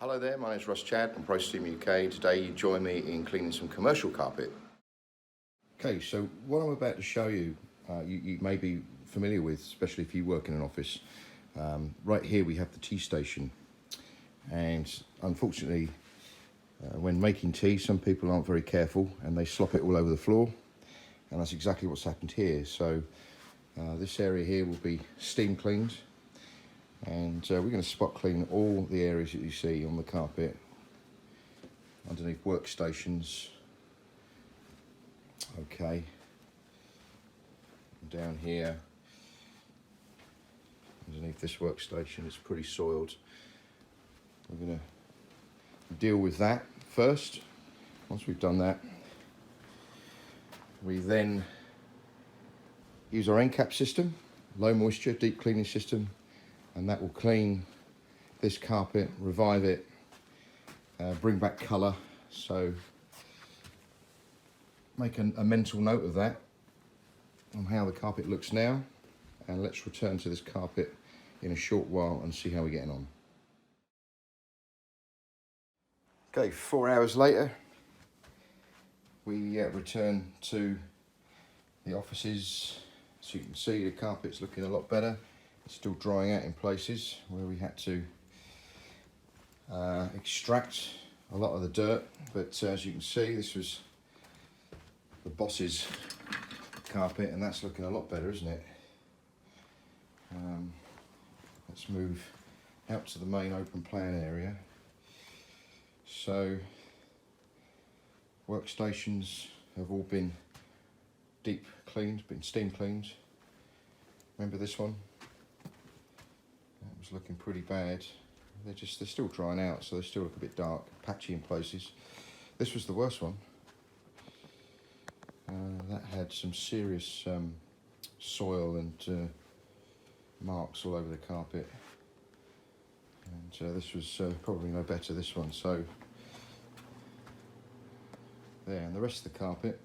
Hello there, my name is Russ Chad from ProSteamUK. Today you join me in cleaning some commercial carpet. Okay, so what I'm about to show you, you may be familiar with, especially if you work in an office. Right here we have the tea station, and unfortunately when making tea some people aren't very careful and they slop it all over the floor, and that's exactly what's happened here. So this area here will be steam cleaned, and we're going to spot clean all the areas that you see on the carpet, underneath workstations, okay, and down here underneath this workstation it's pretty soiled. We're going to deal with that first. Once we've done that, we then use our end cap system, low moisture deep cleaning system, and that will clean this carpet, revive it, bring back colour. So make a mental note of that, on how the carpet looks now, and let's return to this carpet in a short while and see how we're getting on. Okay, 4 hours later we return to the offices. As you can see, the carpet's looking a lot better. It's still drying out in places where we had to extract a lot of the dirt, but as you can see, this was the boss's carpet and that's looking a lot better, isn't it? Let's move out to the main open plan area. So workstations have all been deep cleaned, been steam cleaned. Remember this one? That was looking pretty bad. They're still drying out, so they still look a bit dark, patchy in places. This was the worst one. That had some serious soil and marks all over the carpet. And this was probably no better, this one. So there, and the rest of the carpet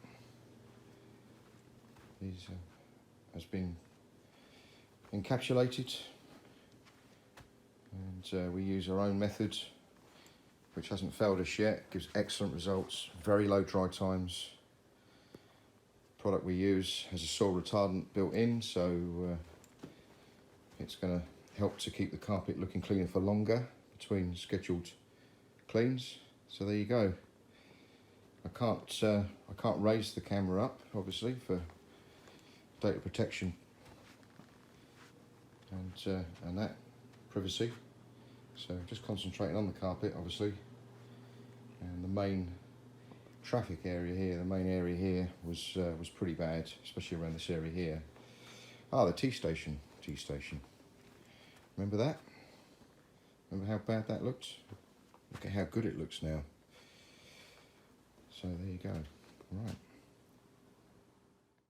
has been encapsulated, and we use our own method, which hasn't failed us yet. Gives excellent results, very low dry times. Product we use has a soil retardant built in, so it's going to help to keep the carpet looking cleaner for longer between scheduled cleans. So there you go. I can't raise the camera up, obviously, for data protection and that privacy. So just concentrating on the carpet, obviously, and the main traffic area here, the main area here was pretty bad, especially around this area here. Ah, the tea station. Remember that? Remember how bad that looked? Look at how good it looks now. So there you go. Right.